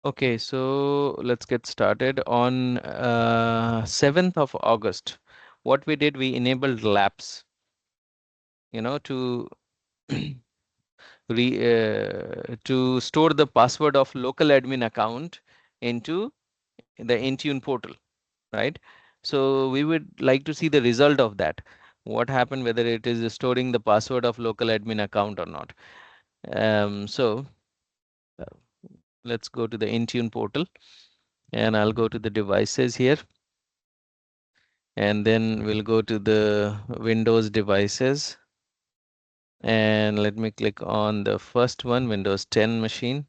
Okay, so let's get started. On 7th of August, what we did, we enabled labs, to to store the password of local admin account into the Intune portal, right? So we would like to see the result of that. What happened, whether it is storing the password of local admin account or not. So uh, let's go to the Intune portal, and I'll go to the devices here, and then we'll go to the Windows devices, and let me click on the first one, Windows 10 machine,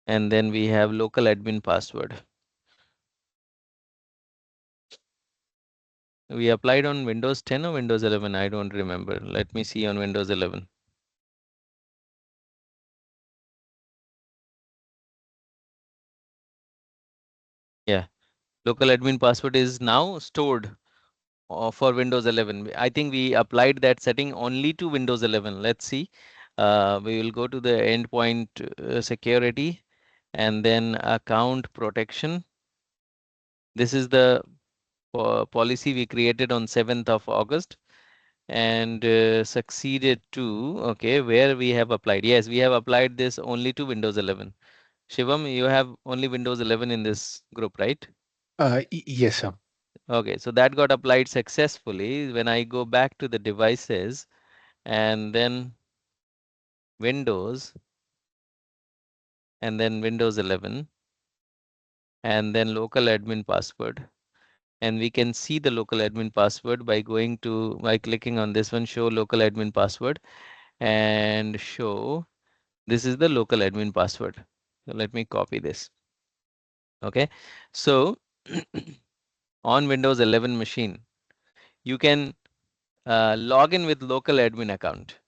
and then we have local admin password. We applied on Windows 10 or Windows 11, I don't remember. Let me see on Windows 11. Yeah, local admin password is now stored for Windows 11. I think we applied that setting only to Windows 11. Let's see. We will go to the endpoint security, and then account protection. This is the policy we created on 7th of August, and succeeded to, okay, where we have applied. Yes, we have applied this only to Windows 11. Shivam, you have only Windows 11 in this group, right? Yes, sir. Okay, so that got applied successfully. When I go back to the devices and then Windows and then Windows 11 and then local admin password, and we can see the local admin password by clicking on this one, show local admin password, and show this is the local admin password. So let me copy this. Okay, so on Windows 11 machine, you can log in with local admin account.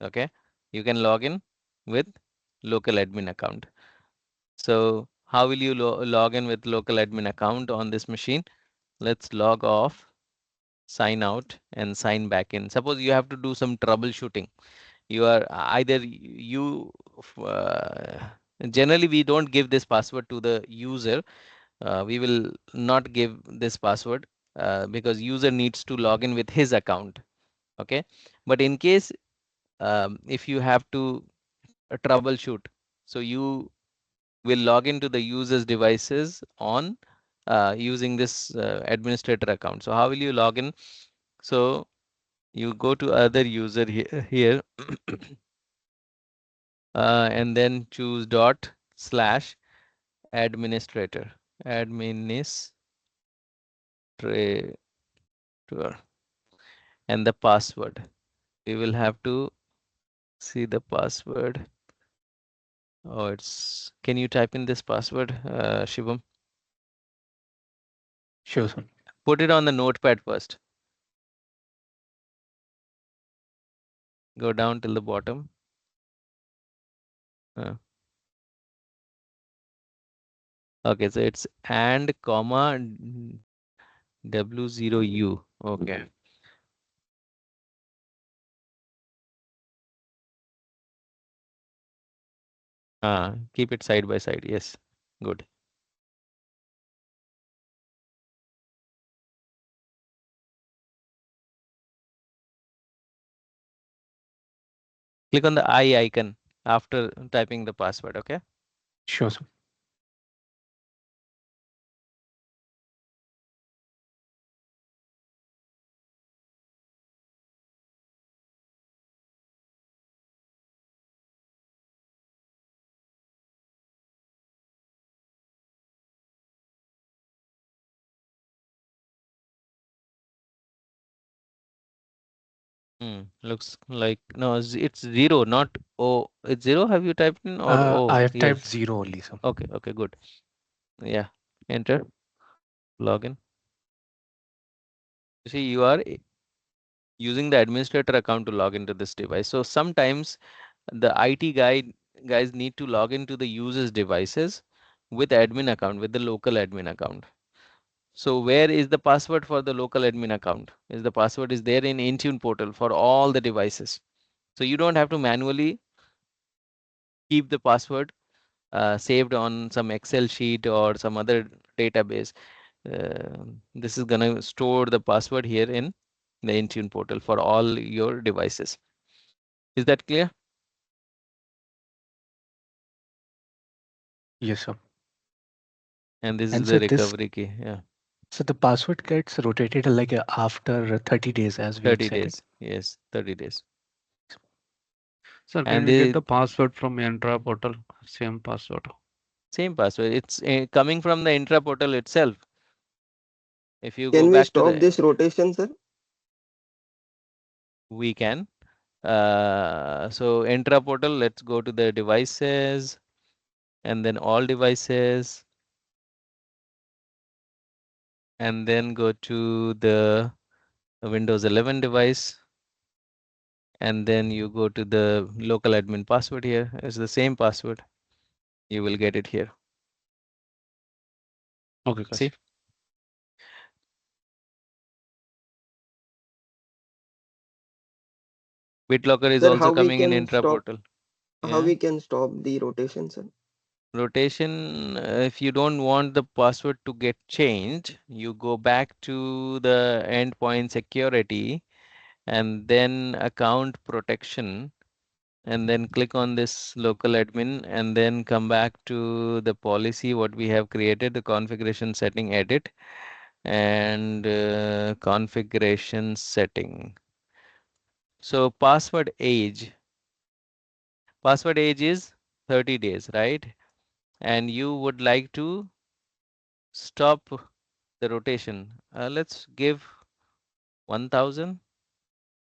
Okay, you can log in with local admin account. So how will you log in with local admin account on this machine? Let's log off, sign out, and sign back in. Suppose you have to do some troubleshooting. You are either you generally we don't give this password to the user. We will not give this password because user needs to log in with his account. Okay, but in case if you have to troubleshoot, so you will log into the user's devices on using this administrator account. So how will you log in? So you go to other user here and then choose dot slash administrator, administrator, and the password. We will have to see the password. Oh, can you type in this password, Shivam? Sure, sir. Put it on the notepad first. Go down till the bottom. Uh, okay, so it's and comma W0U. Okay. Keep it side by side. Yes. Good. Click on the eye icon after typing the password. Okay. Sure, sir. Looks like no, it's zero, not O. It's zero. Have you typed in or I O? have typed Yes. 0 only, sir. Okay. Okay. Good. Yeah. Enter. Login. You see, you are using the administrator account to log into this device. So sometimes the IT guys need to log into the user's devices with admin account, with the local admin account. So where is the password for the local admin account? Is the password is there in Intune portal for all the devices. So you don't have to manually keep the password saved on some Excel sheet or some other database. This is going to store the password here in the Intune portal for all your devices. Is that clear? Yes, sir. And this is And the so this, recovery key. Yeah, so the password gets rotated like after 30 days as we 30 set it. days. Yes, 30 days. Sir, can And we get the the password from Entra portal? Same password. same password. It's coming from the intra portal itself. If you go Can we back to stop the, this rotation, sir? we can. So intra portal, let's go to the devices and then all devices, and then go to the Windows 11 device, and then you go to the local admin password here. It's the same password. You will get it here. Okay, guys. See? BitLocker is Sir, also coming in intra portal. how Yeah. we can stop the rotation, sir? Rotation, if you don't want the password to get changed, you go back to the endpoint security and then account protection, and then click on this local admin and then come back to the policy what we have created, the configuration setting edit and configuration setting. So password age is 30 days, right? And you would like to stop the rotation. Let's give 1000.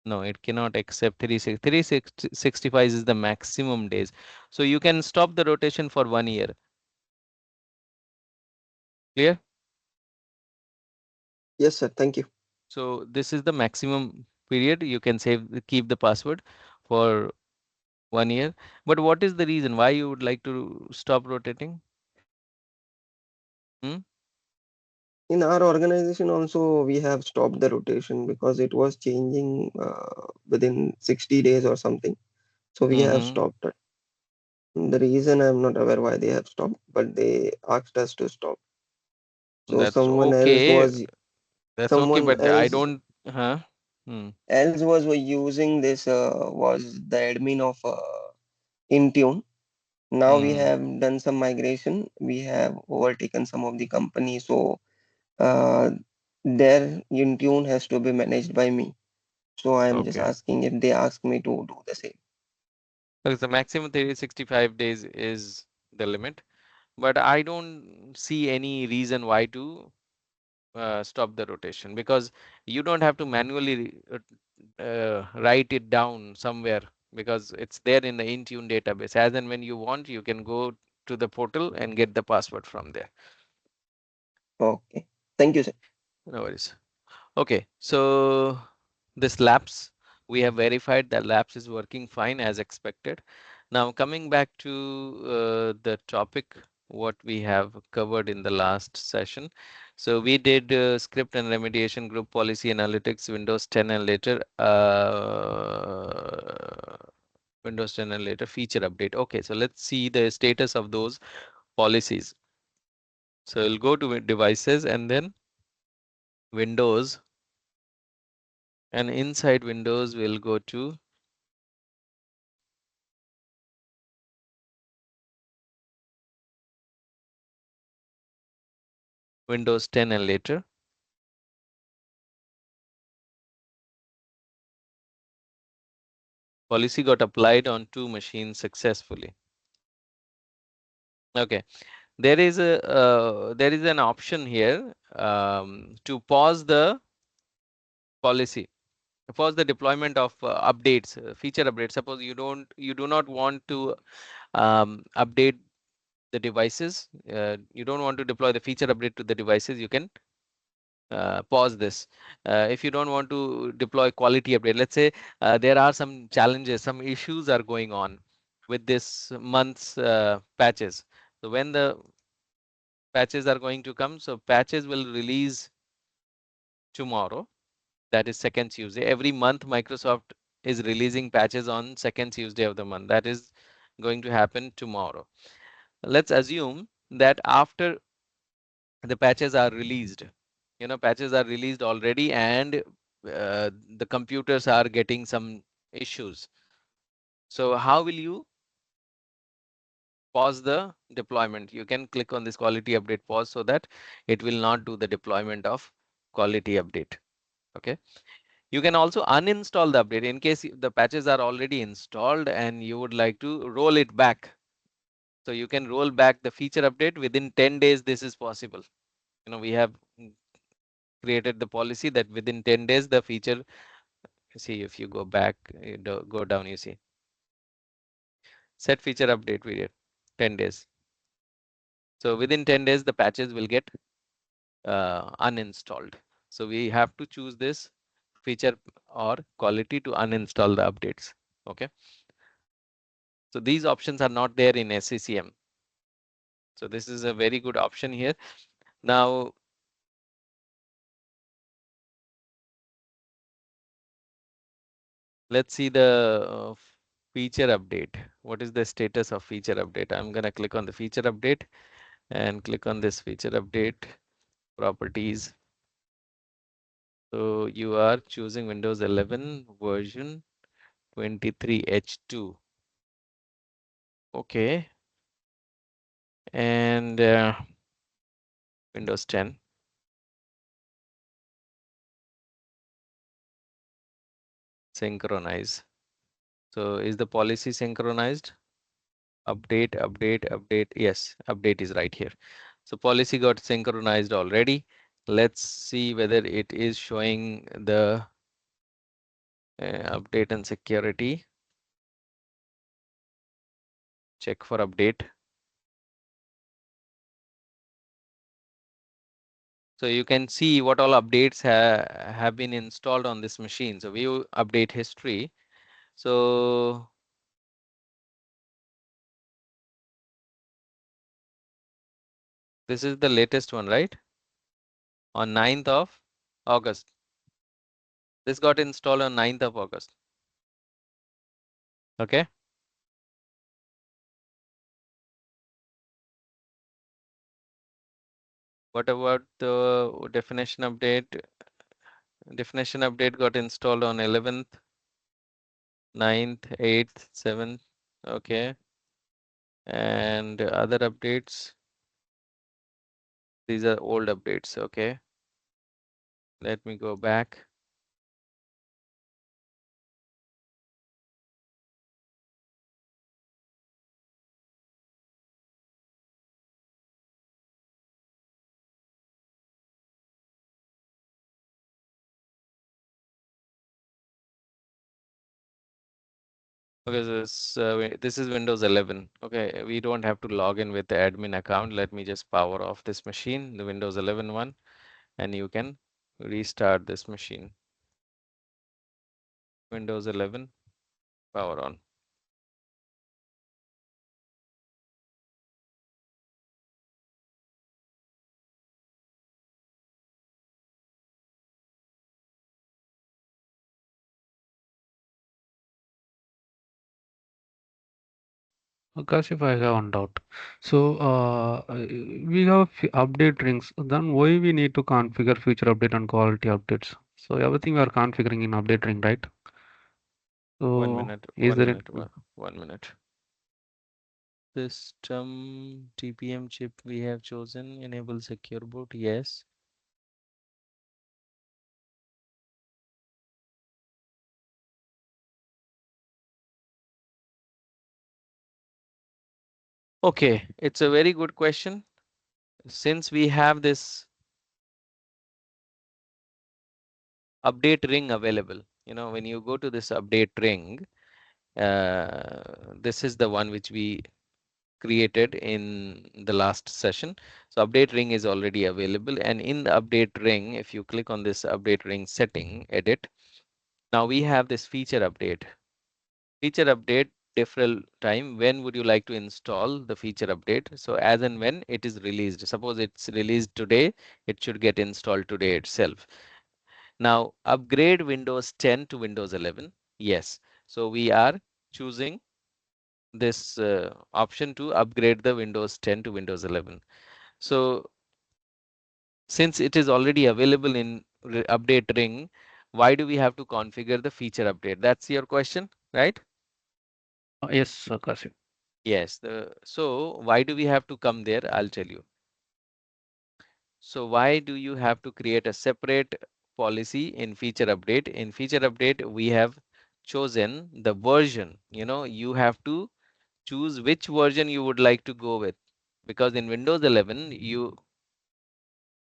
No, it cannot accept 365 is the maximum days. So you can stop the rotation for 1 year. Clear? Yes, sir. Thank you. So this is the maximum period you can keep the password for 1 year. But what is the reason why you would like to stop rotating? Hmm? In our organization also, we have stopped the rotation because it was changing within 60 days or something. So we have Mm-hmm. stopped it. The reason I'm not aware why they have stopped, but they asked us to stop. So That's okay. That's okay, someone but I else don't. Huh? Hmm. were using this was the admin of Intune. Now we Mm-hmm. have done some migration. We have overtaken some of the company. So uh, their Intune has to be managed by me. So I am just Okay. asking if they ask me to do the same. Because the maximum 365 days is the limit, but I don't see any reason why to stop the rotation, because you don't have to manually write it down somewhere, because it's there in the Intune database. As and when you want, you can go to the portal and get the password from there. Okay. Thank you, sir. No worries. Okay, so this lapse, we have verified that lapse is working fine as expected. Now coming back to the topic, what we have covered in the last session. So we did script and remediation, group policy analytics, Windows 10 and later, Windows 10 and later feature update. Okay, so let's see the status of those policies. So we'll go to devices and then Windows, and inside Windows we'll go to Windows 10 and later. Policy got applied on 2 machines successfully. Okay, there is an option here to pause the policy, pause the deployment of updates, feature updates. Suppose you do not want to update the devices, you don't want to deploy the feature update to the devices, you can pause this. If you don't want to deploy quality update, let's say there are some challenges, some issues are going on with this month's patches. So when the patches are going to come, so patches will release tomorrow. That is second Tuesday. Every month, Microsoft is releasing patches on second Tuesday of the month. That is going to happen tomorrow. let's assume that after the patches are released, patches are released already, and the computers are getting some issues. So how will you pause the deployment? You can click on this quality update pause so that it will not do the deployment of quality update. Okay. You can also uninstall the update in case the patches are already installed and you would like to roll it back. So you can roll back the feature update within 10 days. This is possible. We have created the policy that within 10 days the feature, see if you go back, go down, you see set feature update period 10 days. So within 10 days the patches will get uninstalled. So we have to choose this feature or quality to uninstall the updates. Okay. So these options are not there in SCCM. So this is a very good option here. Now, let's see the feature update. What is the status of feature update? I'm going to click on the feature update and click on this feature update properties. So you are choosing Windows 11 version 23H2. Okay. And Windows 10. Synchronize. So is the policy synchronized? Update, update, update. Yes, update is right here. So policy got synchronized already. Let's see whether it is showing the update and security. Check for update. So you can see what all updates have been installed on this machine. So view update history. So this is the latest one, right? On 9th of August. This got installed on 9th of August. Okay. What about the definition update? Definition update got installed on 11th, 9th, 8th, 7th. Okay. And other updates. These are old updates. Okay. Let me go back. Okay, this is Windows 11. Okay, we don't have to log in with the admin account. Let me just power off this machine, the Windows 11 one, and you can restart this machine. Windows 11, power on. Akash, if I have one doubt. So, we have update rings. Then why we need to configure future update and quality updates? So everything we are configuring in update ring, right? One So minute, is one there? minute, 1 minute. System TPM chip we have chosen. Enable secure boot. Yes. Okay, it's a very good question. Since we have this update ring available, when you go to this update ring, this is the one which we created in the last session. So update ring is already available, and in the update ring, if you click on this update ring setting, edit, now we have this feature update. Feature update deferral time. When would you like to install the feature update? So as and when it is released, suppose it's released today, it should get installed today itself. Now upgrade Windows 10 to Windows 11. Yes. So we are choosing this option to upgrade the Windows 10 to Windows 11. So since it is already available in update ring, why do we have to configure the feature update? That's your question, right? Yes, Kasim. Yes. So why do we have to come there? I'll tell you. So why do you have to create a separate policy in feature update? In feature update, we have chosen the version. You have to choose which version you would like to go with, because in Windows 11,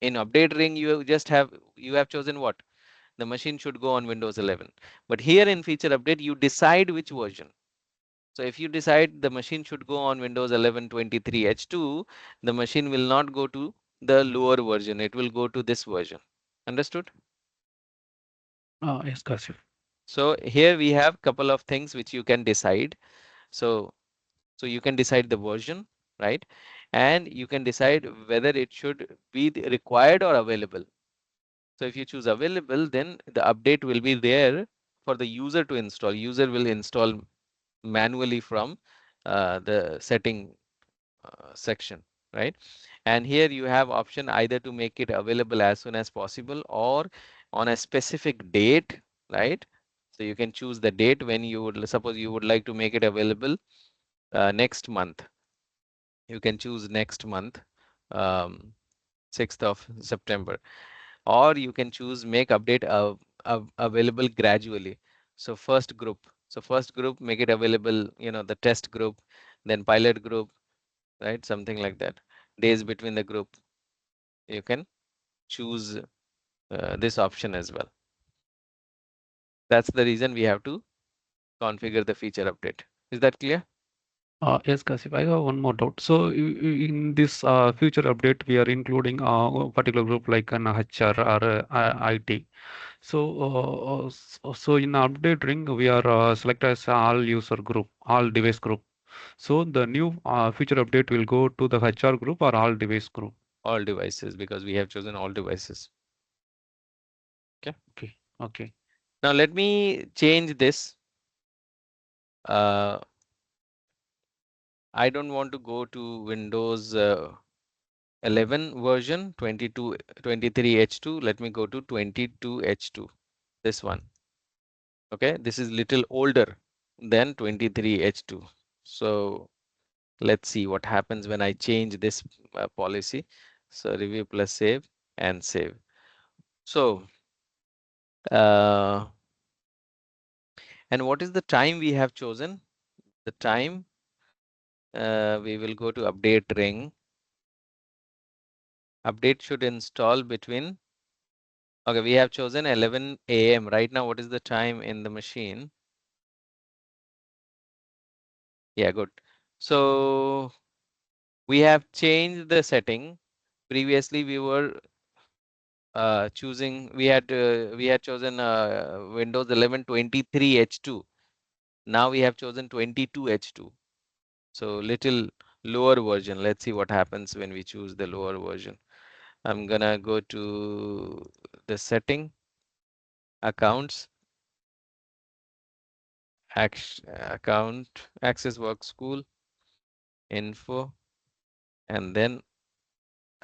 in update ring, you have chosen what? The machine should go on Windows 11. But here in feature update, you decide which version. So if you decide the machine should go on Windows 11 23H2, the machine will not go to the lower version. It will go to this version. Understood? Yes, Kasim. So here we have couple of things which you can decide. So you can decide the version, right? And you can decide whether it should be required or available. So if you choose available, then the update will be there for the user to install. User will install manually from the setting section, right? And here you have option either to make it available as soon as possible or on a specific date, right? So you can choose the date when you would, suppose you would like to make it available next month. You can choose next month, 6th of September, or you can choose make update available gradually. So first group make it available, the test group, then pilot group, right? Something like that. Days between the group. You can choose this option as well. That's the reason we have to configure the feature update. Is that clear? Yes, Kasif, I have one more doubt. So, in this future update, we are including a particular group like an HR or IT. So, so in the update ring, we are select as all user group, all device group. So, the new future update will go to the HR group or all device group. All devices, because we have chosen all devices. Okay. Okay. Okay. Now let me change this. I don't want to go to Windows 11 version 22 23H2. Let me go to 22H2. This one. Okay, this is little older than 23H2. So let's see what happens when I change this policy. So review plus save and save. So and what is the time we have chosen? The time we will go to update ring. Update should install between, okay, we have chosen 11 a.m. Right now, what is the time in the machine? Yeah, good. So we have changed the setting. Previously, we were choosing, we had chosen Windows 11 23H2. Now we have chosen 22H2. So little lower version. Let's see what happens when we choose the lower version. I'm gonna go to the setting, accounts, account, access work school, info, and then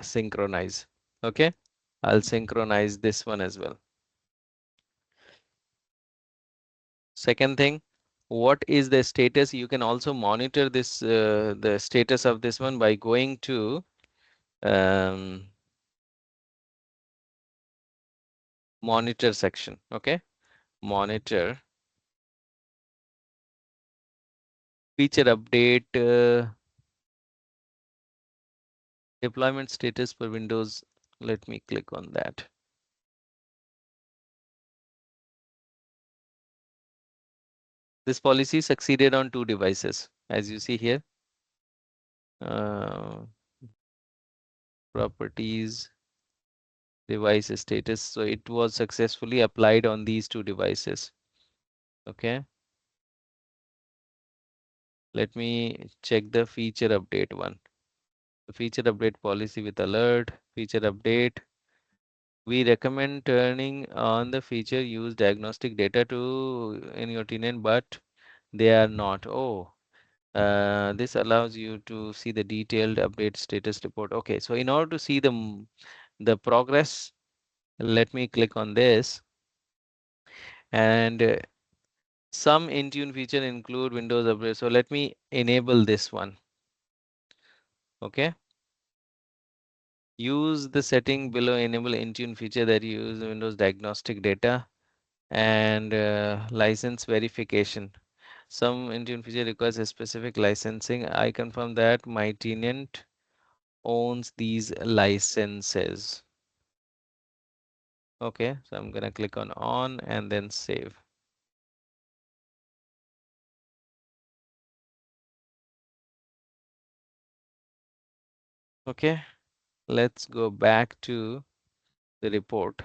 synchronize. Okay, I'll synchronize this one as well. Second thing, what is the status? You can also monitor this, the status of this one by going to monitor section. Okay, monitor feature update, deployment status for Windows. Let me click on that. This policy succeeded on 2 devices, as you see here. Properties, device status. So it was successfully applied on these 2 devices. Okay. Let me check the feature update one. The feature update policy with alert, feature update. We recommend turning on the feature use diagnostic data to in your tenant, but they are not. Oh, This allows you to see the detailed update status report. Okay, so in order to see the progress, let me click on this. And some Intune feature include Windows update. So let me enable this one. Okay. Use the setting below, enable Intune feature that use Windows diagnostic data and license verification. Some Intune feature requires a specific licensing. I confirm that my tenant owns these licenses. Okay, so I'm gonna click on and then save. Okay, let's go back to the report.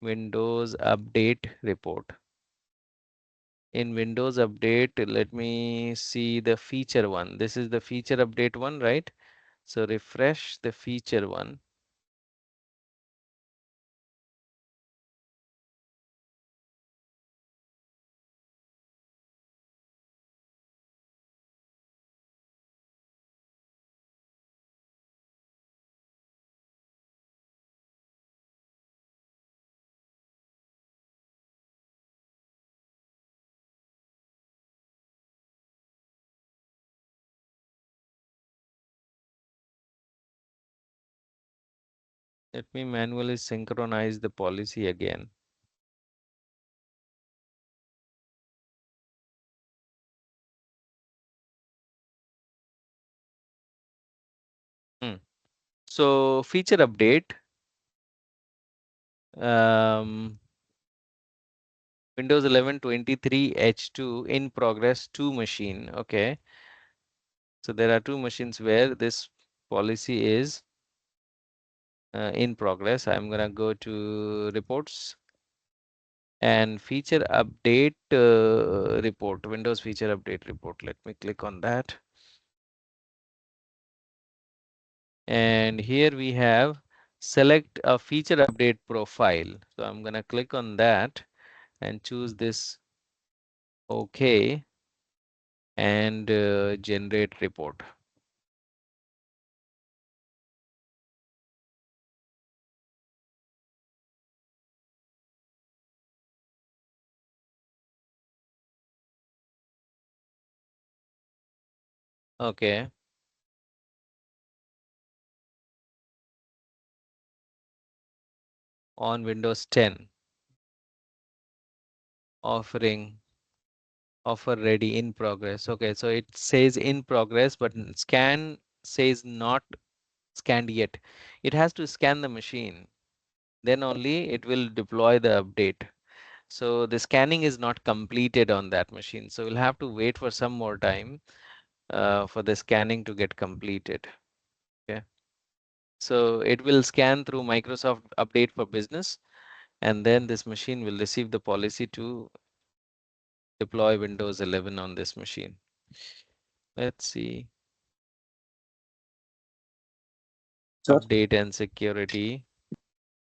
Windows update report. In Windows update, let me see the feature one. This is the feature update one, right? So refresh the feature one. Let me manually synchronize the policy again. So feature update, Windows 11 23 H2 in progress 2 machine. Okay. So there are 2 machines where this policy is in progress. I'm gonna go to reports and feature update report, Windows feature update report. Let me click on that. And here we have select a feature update profile. So I'm gonna click on that and choose this OK and generate report. Okay. On Windows 10, offering offer ready in progress. Okay, so it says in progress, but scan says not scanned yet. It has to scan the machine. Then only it will deploy the update. So the scanning is not completed on that machine. So we'll have to wait for some more time for the scanning to get completed. Okay. So it will scan through Microsoft Update for Business, and then this machine will receive the policy to deploy Windows 11 on this machine. Let's see. Sir, Update and security.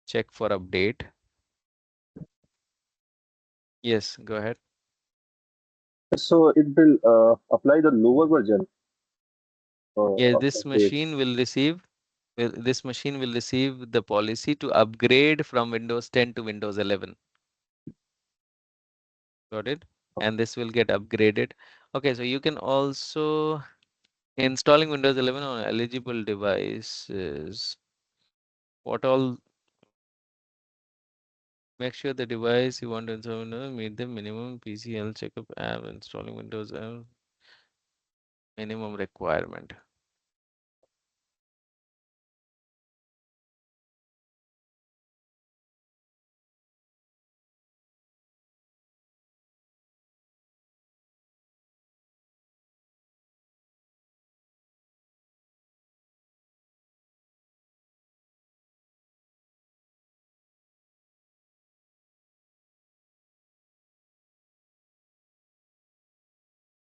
Check for update. Yes, go ahead. so it will apply the lower version Yes, of the page. this machine will receive the policy to upgrade from Windows 10 to Windows 11. Got it? And this will get upgraded. Okay, so you can also installing Windows 11 on eligible devices. What all? Make sure the device you want to install meet the minimum PC health checkup app. Installing Windows minimum requirement.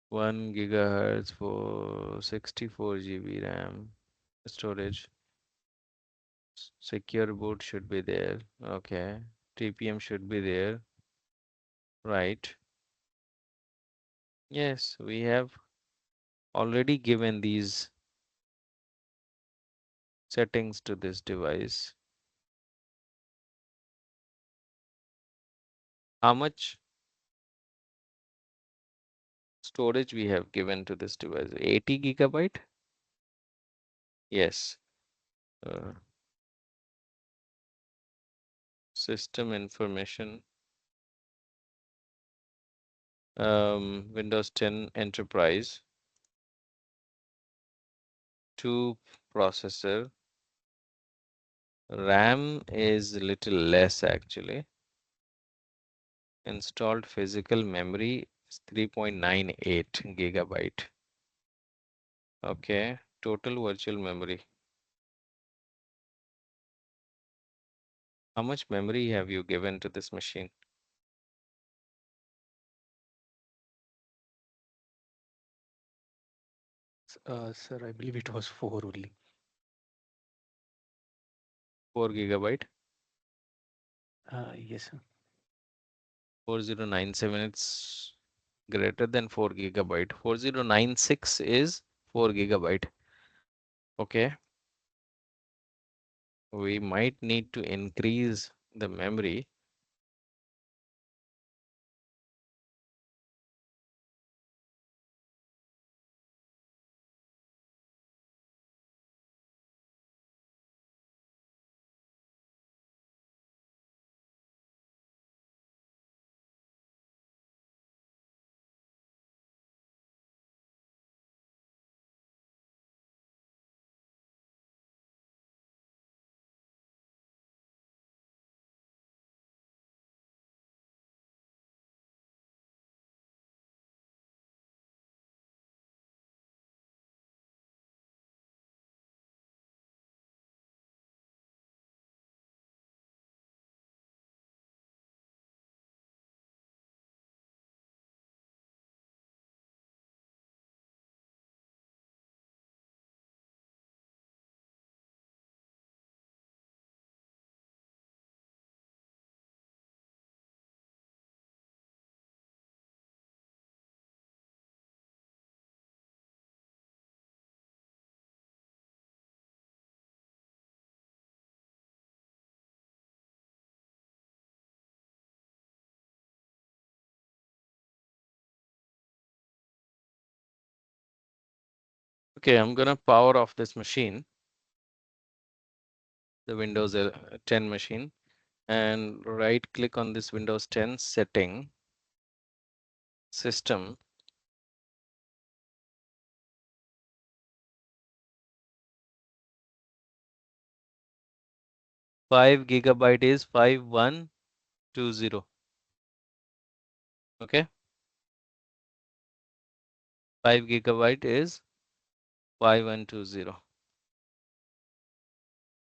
One gigahertz for 64 GB RAM storage. Secure boot should be there. Okay. TPM should be there. Right. Yes, we have already given these settings to this device. How much storage we have given to this device? 80 gigabyte? Yes. Uh, System information. Windows 10 Enterprise. 2 processor. RAM is a little less actually. Installed physical memory is 3.98 gigabyte. Okay, total virtual memory. How much memory have you given to this machine? Sir, I believe it was 4 only. 4 gigabyte. Yes, sir. 4097, it's greater than 4 gigabyte. 4096 is 4 gigabyte. Okay, we might need to increase the memory. Okay, I'm gonna power off this machine, the Windows 10 machine, and right click on this Windows 10 setting, system. Five gigabyte is 5120. Okay, 5 gigabyte is 5120.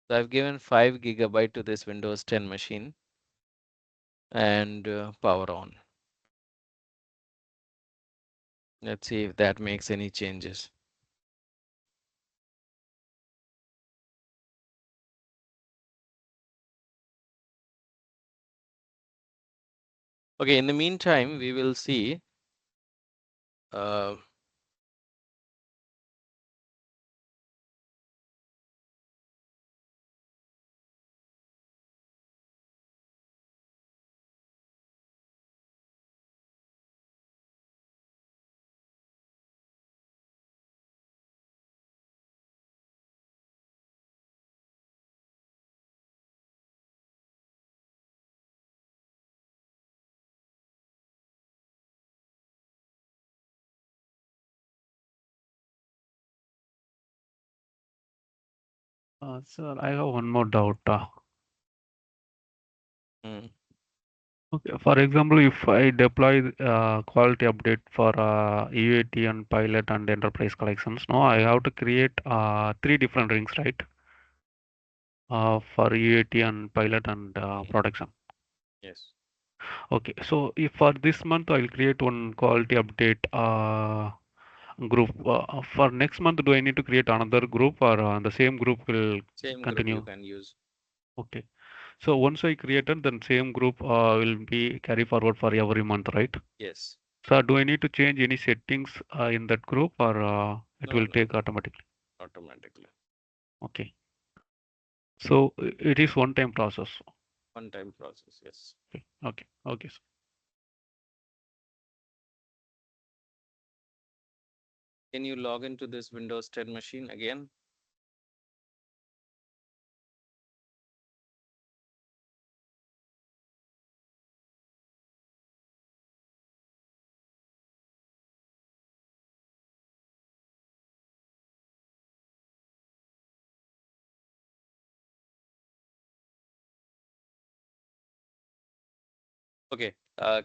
So I've given 5 gigabyte to this Windows 10 machine and power on. Let's see if that makes any changes. Okay, in the meantime, we will see uh, Sir, I have one more doubt. mm, Okay, for example, if I deploy quality update for UAT and pilot and enterprise collections, no, I have to create three different rings, right? For UAT and pilot and production. yes. Okay, so if for this month I'll create one quality update group. For next month, do I need to create another group or the same group will Same group you continue? can use. Okay. So once I created, then same group will be carry forward for every month, right? Yes. So do I need to change any settings in that group, or it No, will no, take automatically? automatically. Okay. So it is one-time process. One-time process, yes. Okay. Okay. Okay. Can you log into this Windows 10 machine again? Okay,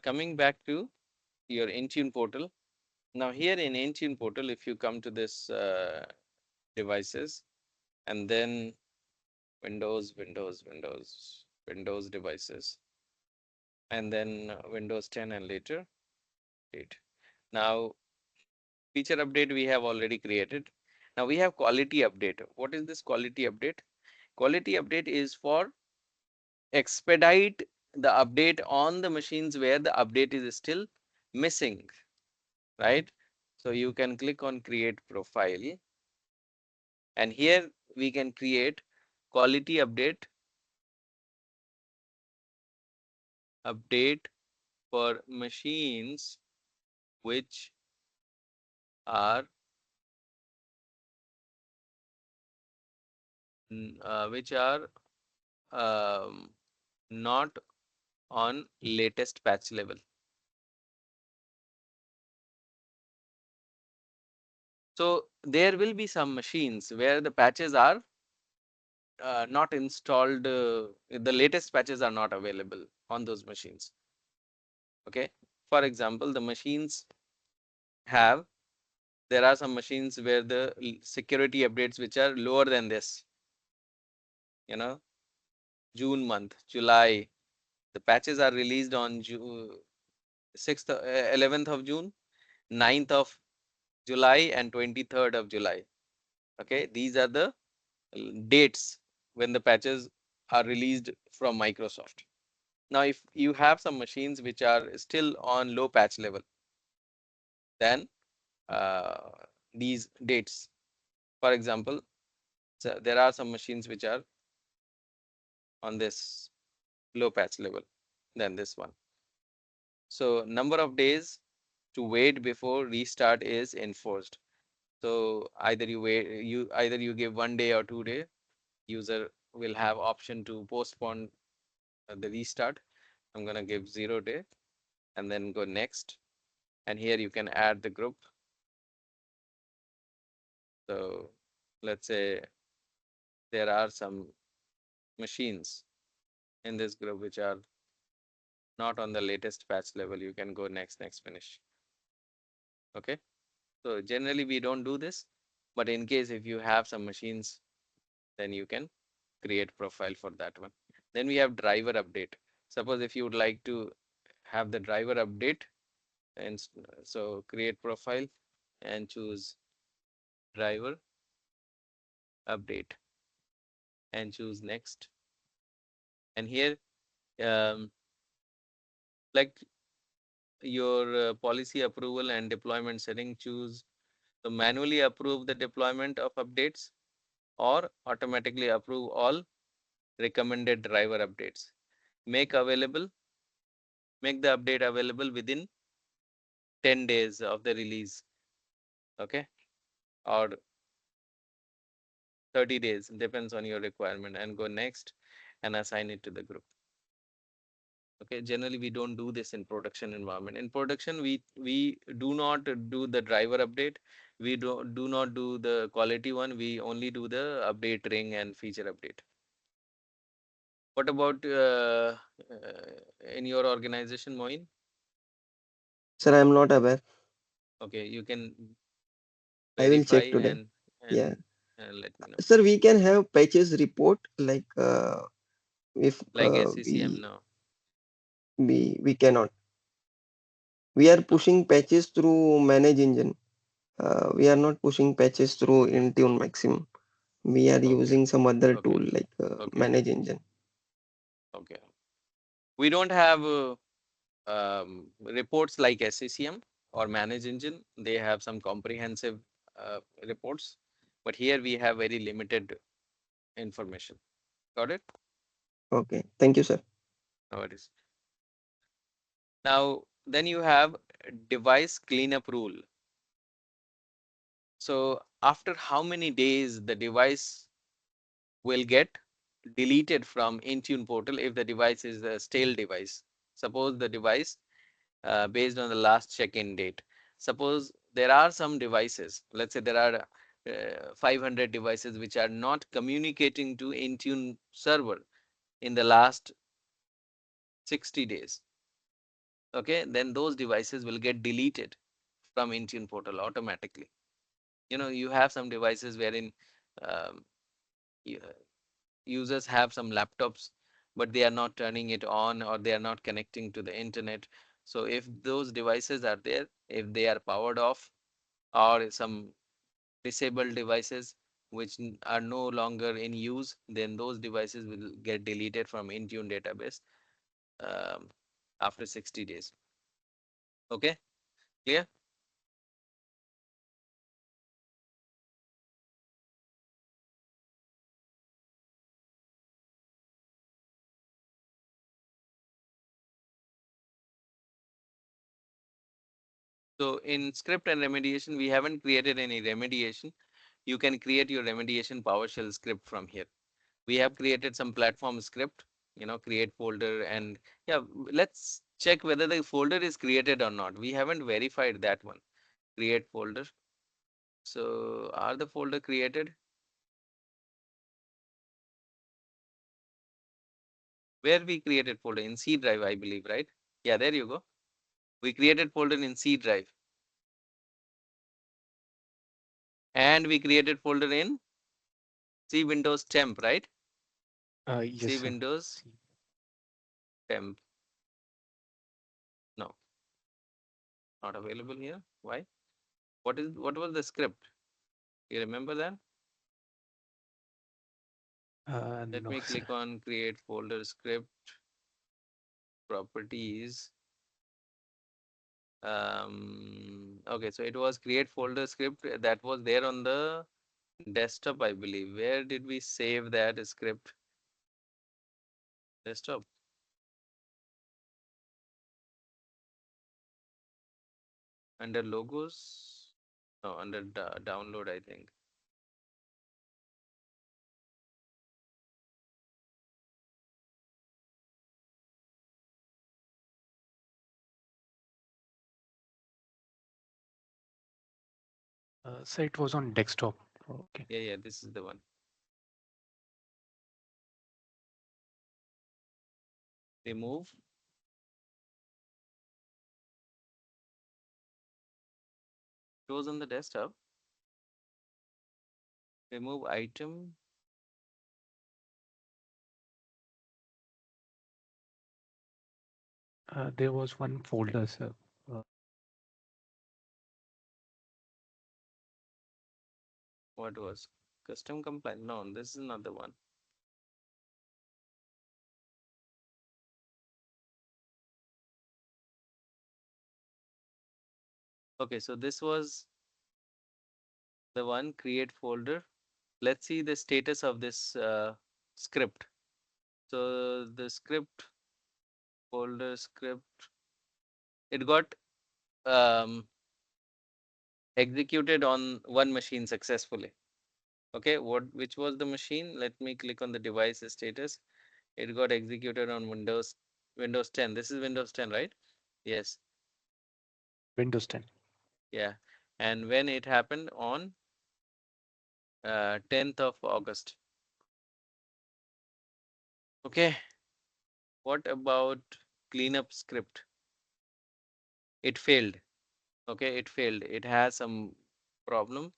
coming back to your Intune portal. Now here in Intune portal, if you come to this devices and then Windows devices, and then Windows 10 and later date. Now feature update we have already created. Now we have quality update. What is this quality update? Quality update is for expedite the update on the machines where the update is still missing, right? So you can click on create profile, and here we can create quality update for machines which are which are not on latest patch level. So there will be some machines where the patches are not installed, the latest patches are not available on those machines. Okay, for example, the machines have, there are some machines where the security updates which are lower than this, you know, June month, July, the patches are released on 6th, 11th of June, 9th of July and 23rd of July. Okay, these are the dates when the patches are released from Microsoft. Now, if you have some machines which are still on low patch level, then uh, these dates, for example, so there are some machines which are on this low patch level than this one. So number of days to wait before restart is enforced. So either you wait, either you give 1 day or 2 day, user will have option to postpone the restart. I'm gonna give 0 day and then go next. And here you can add the group. So let's say there are some machines in this group which are not on the latest patch level. You can go next, finish. Okay. So generally we don't do this, but in case if you have some machines, then you can create profile for that one. Then we have driver update. Suppose if you would like to have the driver update, and so create profile and choose driver update and choose next. And here like your policy approval and deployment setting, choose to manually approve the deployment of updates or automatically approve all recommended driver updates. Make the update available within 10 days of the release, okay, or 30 days, depends on your requirement, and go next and assign it to the group. Okay, generally we don't do this in production environment. In production, we do not do the driver update. We do not do the quality one. We only do the update ring and feature update. What about in your organization, Moin? Sir, I'm not aware. Okay, you can I will verify check today. and Yeah. let me know. Sir, we can have patches report like if Like SCCM now. we cannot. We are No. pushing patches through manage engine. We are not pushing patches through Intune Maximum. We are Okay. using some other Okay. tool like Okay. manage engine. Okay. We don't have reports like SCCM. or manage engine, they have some comprehensive reports, but here we have very limited information. Got it? Okay. Thank you, sir. No worries. Now, then you have device cleanup rule. So after how many days the device will get deleted from Intune portal if the device is a stale device. Suppose the device based on the last check-in date. Suppose there are some devices, let's say there are 500 devices which are not communicating to Intune server in the last 60 days. Okay, then those devices will get deleted from Intune portal automatically. You know, you have some devices wherein um, users have some laptops, but they are not turning it on or they are not connecting to the internet. So if those devices are there, if they are powered off or some disabled devices which are no longer in use, then those devices will get deleted from Intune database um, after 60 days. Okay, clear? So in script and remediation, we haven't created any remediation. You can create your remediation PowerShell script from here. We have created some platform script, you know, create folder, and yeah, let's check whether the folder is created or not. We haven't verified that one. Create folder. So are the folder created? Where we created folder? In C drive, I believe, right? Yeah, there you go. We created folder in C drive. And we created folder in C Windows temp, right? Yes, C sir. Windows temp. No, not available here. Why? What was the script? You remember that? Let No, me sir. click on create folder script properties. Okay, so it was create folder script that was there on the desktop, I believe. Where did we save that script? Desktop. Under logos? No, under download, I think. So it was on desktop. Okay. Yeah, yeah, this is the one. Remove. It was on the desktop. Remove item. There was one folder, sir. Uh, What was? Custom compliant. No, this is not the one. Okay, so this was the one, create folder. Let's see the status of this script. So the script, folder script, it got um, executed on one machine successfully. Okay, which was the machine? Let me click on the device status. It got executed on Windows 10. This is Windows 10, right? Yes. Windows 10. Yeah. And when it happened on 10th of August. Okay. What about cleanup script? It failed. Okay, it failed. It has some problem.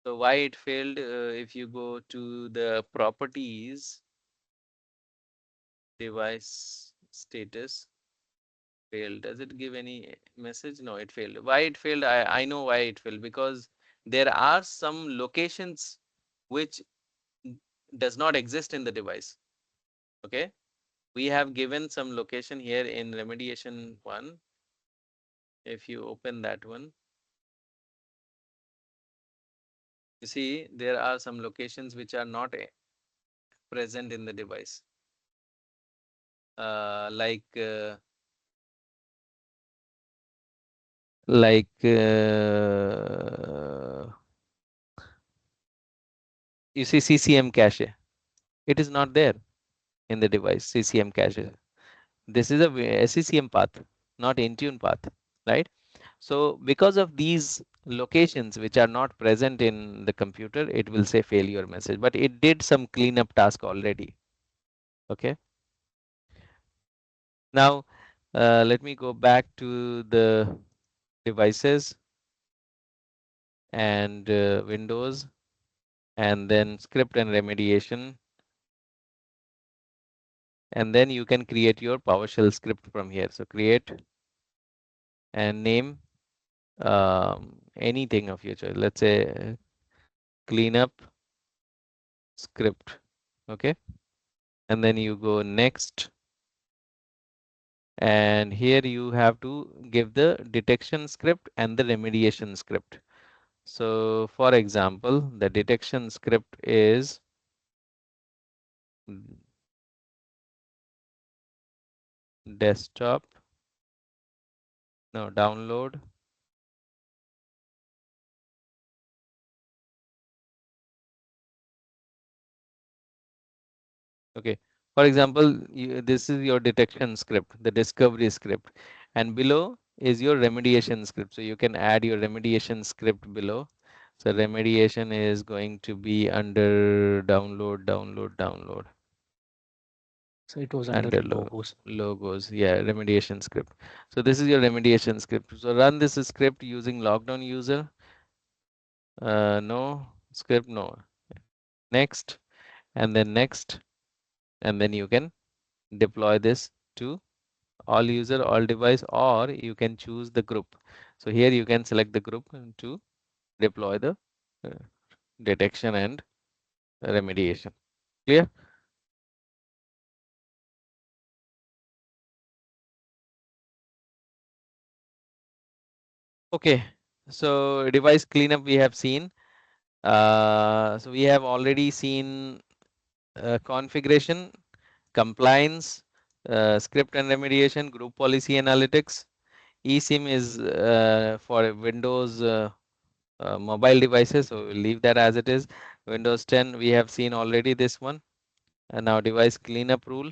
So why it failed? If you go to the properties, device status, failed. Does it give any message? No, it failed. Why it failed? I know why it failed, because there are some locations which does not exist in the device. Okay, we have given some location here in remediation 1. If you open that one, you see there are some locations which are not present in the device, like you see CCM cache. It is not there in the device, CCM cache. This is a SCCM path, not Intune path, right? So because of these locations which are not present in the computer, it will say failure message, but it did some cleanup task already. Okay. Now, let me go back to the devices and Windows, and then script and remediation. And then you can create your PowerShell script from here. So create and name anything of your choice. Let's say cleanup script. Okay. And then you go next. And here you have to give the detection script and the remediation script. So for example, the detection script is desktop, no, download. Okay. For example, this is your detection script, the discovery script, and below is your remediation script. So you can add your remediation script below. So remediation is going to be under download, download, download. So it was under Under logos. logos, yeah, remediation script. So this is your remediation script. So run this script using lockdown user. No script, no. Next, and then next, and then you can deploy this to all user, all device, or you can choose the group. So here you can select the group to deploy the uh, detection and remediation. Clear? Okay. So device cleanup we have seen. So we have already seen configuration, compliance, script and remediation, group policy analytics. eSIM is for Windows mobile devices, so we'll leave that as it is. Windows 10 we have seen already this one. And now device cleanup rule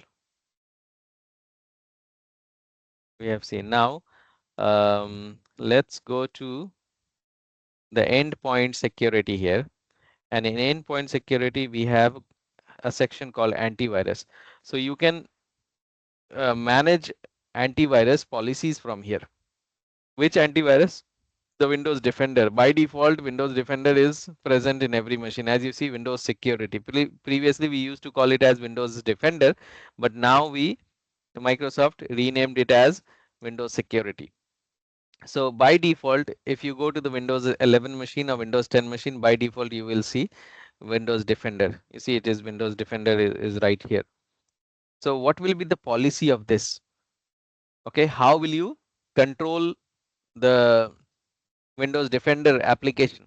we have seen. Now let's go to the endpoint security here. And in endpoint security we have a section called antivirus. So you can manage antivirus policies from here. Which antivirus? The Windows Defender. By default, Windows Defender is present in every machine. As you see, Windows Security. Previously, we used to call it as Windows Defender, but now Microsoft renamed it as Windows Security. So by default, if you go to the Windows 11 machine or Windows 10 machine, by default, you will see Windows Defender. You see, it is Windows Defender is right here. So what will be the policy of this? Okay, how will you control the Windows Defender application?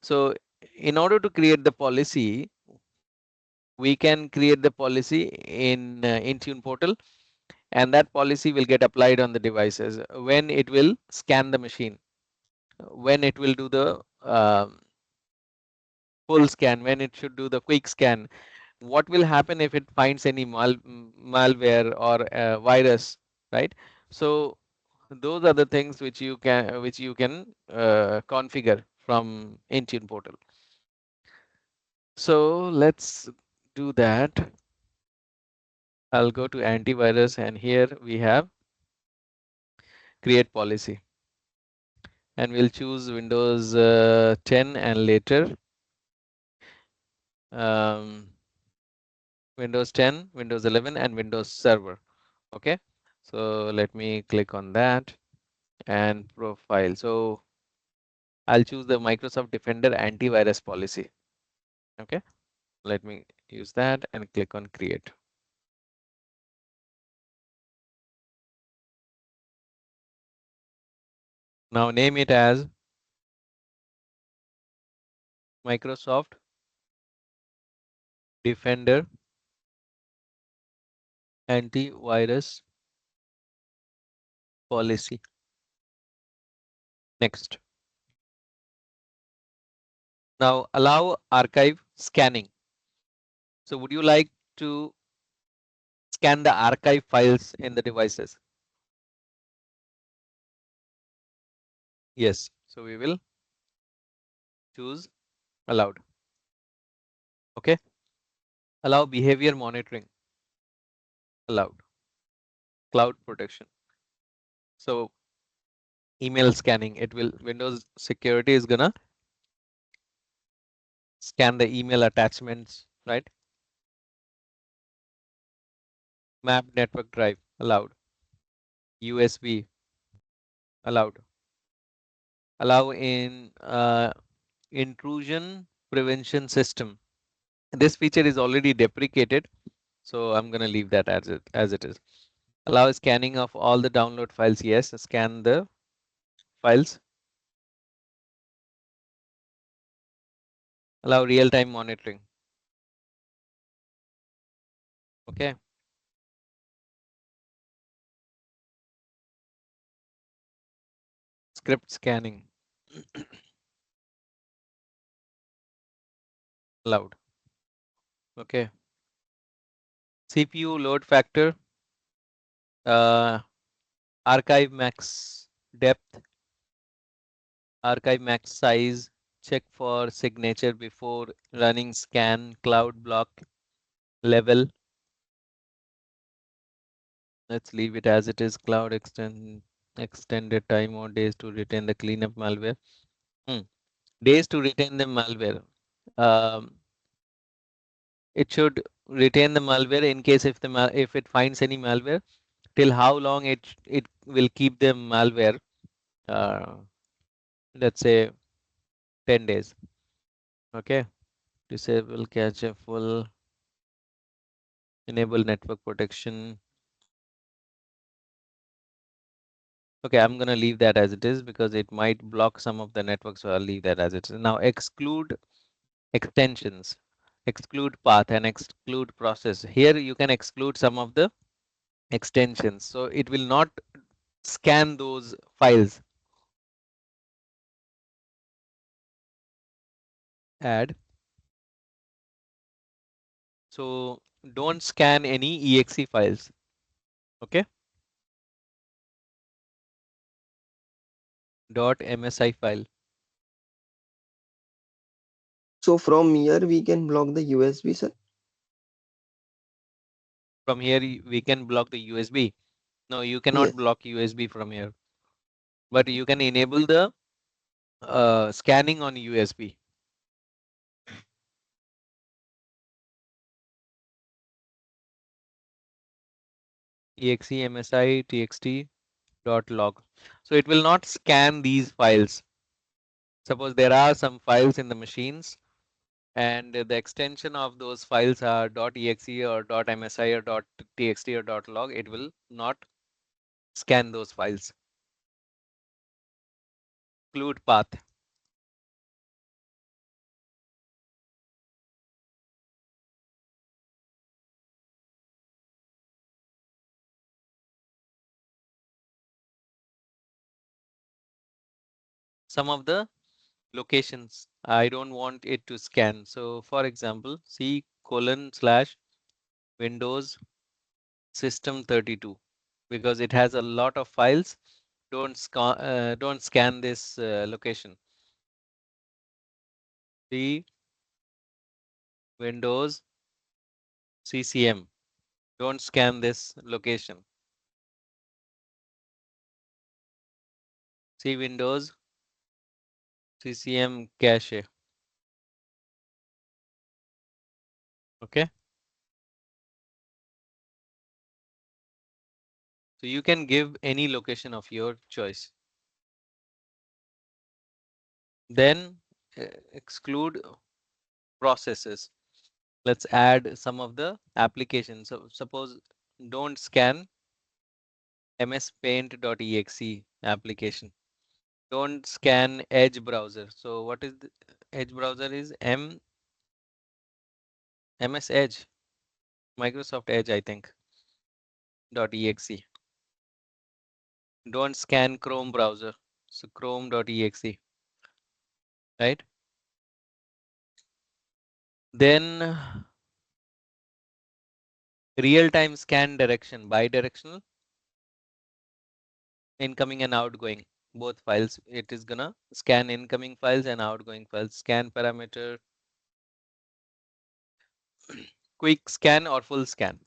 So in order to create the policy, we can create the policy in Intune portal, and that policy will get applied on the devices when it will scan the machine, when it will do the full scan, when it should do the quick scan. What will happen if it finds any malware or virus, right? So those are the things which you can configure from Intune portal. So let's do that. I'll go to antivirus, and here we have create policy, and we'll choose Windows 10 and later Windows 10, Windows 11, and Windows Server. Okay, so let me click on that and profile. So I'll choose the Microsoft Defender antivirus policy. Okay, let me use that and click on create. Now name it as Microsoft Defender Antivirus Policy. Next. Now allow archive scanning. So would you like to scan the archive files in the devices? Yes. So we will choose allowed. Okay. Allow behavior monitoring. Allowed. Cloud protection. So email scanning, it will Windows security is gonna scan the email attachments, right? Map network drive allowed. USB allowed. Allow in intrusion prevention system. This feature is already deprecated, so I'm gonna leave that as it is. Allow scanning of all the download files. Yes, scan the files. Allow real-time monitoring. Okay. Script scanning allowed. Okay. CPU load factor, archive max depth, archive max size, check for signature before running scan, cloud block level. Let's leave it as it is. Cloud extended time or days to retain the cleanup malware. Days to retain the malware. Um, it should retain the malware in case if if it finds any malware. Till how long it will keep the malware? Uh, let's say 10 days. Okay. Disable cache full. Enable network protection. Okay, I'm gonna leave that as it is because it might block some of the network, so I'll leave that as it is. Now exclude extensions, exclude path and exclude process. Here you can exclude some of the extensions, so it will not scan those files. Add. So don't scan any exe files. Okay. .msi file. So from here we can block the USB, sir. From here we can block the USB. No, you cannot Yes. block USB from here, but you can enable the scanning on USB. Exe msi txt dot log. So it will not scan these files. Suppose there are some files in the machines and the extension of those files are .exe or .msi or .txt or .log. It will not scan those files. Include path. Some of the locations I don't want it to scan. So for example, C :/Windows system 32 because it has a lot of files. Don't scan this location. C Windows CCM. Don't scan this location. C Windows CCM cache. Okay. So you can give any location of your choice. Then exclude processes. Let's add some of the applications. So suppose don't scan MS Paint.exe application. Don't scan Edge browser. So what is the Edge browser is MS Edge, Microsoft Edge, I think. .exe. Don't scan Chrome browser. So Chrome.exe, right? Then real-time scan direction, bidirectional, incoming and outgoing, both files. It is gonna scan incoming files and outgoing files. Scan parameter, quick scan or full scan.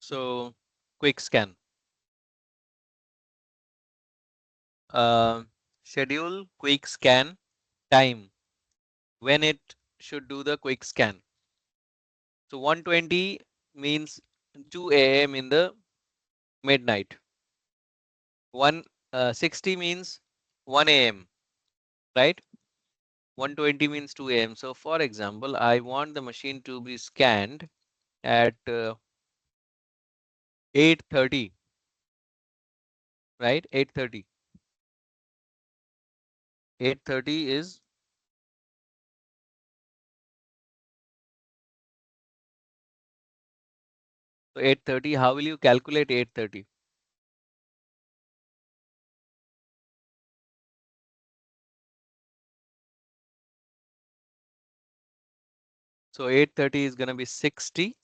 So quick scan. Schedule quick scan time when it should do the quick scan. So 120 means 2 a.m. in the midnight. 160 means 1 a.m. right? 120 means 2 a.m. So for example, I want the machine to be scanned at 8:30, right? 8:30. 8:30 is so 8:30. How will you calculate 8:30? So 8:30 is going to be 60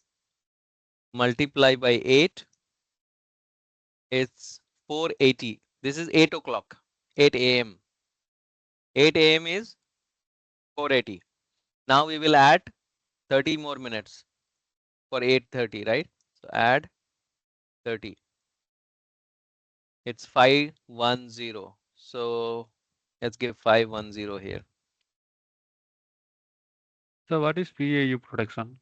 multiply by 8. It's 480. This is 8 o'clock, 8 a.m. 8 a.m. is 480. Now we will add 30 more minutes for 8:30, right? So add 30. It's 510. So let's give 510 here. So what is PAU protection?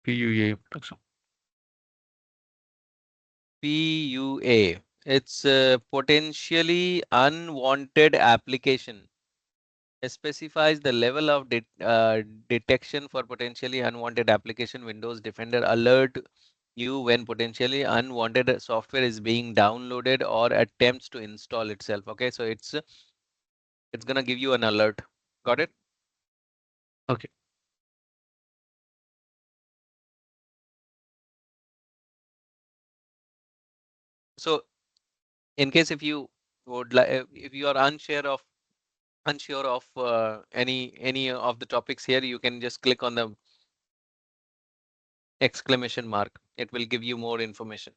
PUA protection. PUA. It's potentially unwanted application. It specifies the level of detection for potentially unwanted application. Windows Defender alert you when potentially unwanted software is being downloaded or attempts to install itself. Okay, so it's gonna give you an alert. Got it? Okay. So in case if you would like, if you are unsure of any of the topics here, you can just click on the exclamation mark. It will give you more information.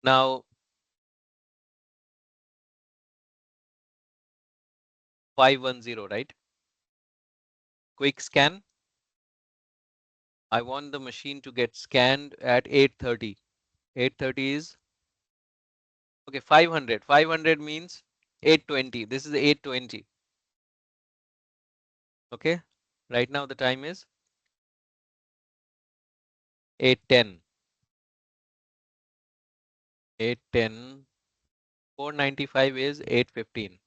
Now 510, right? Quick scan. I want the machine to get scanned at 8:30. 8:30 is okay. 500. 500 means 8:20. This is 8:20. Okay. Right now the time is 8:10. 8:10. 495 is 8:15.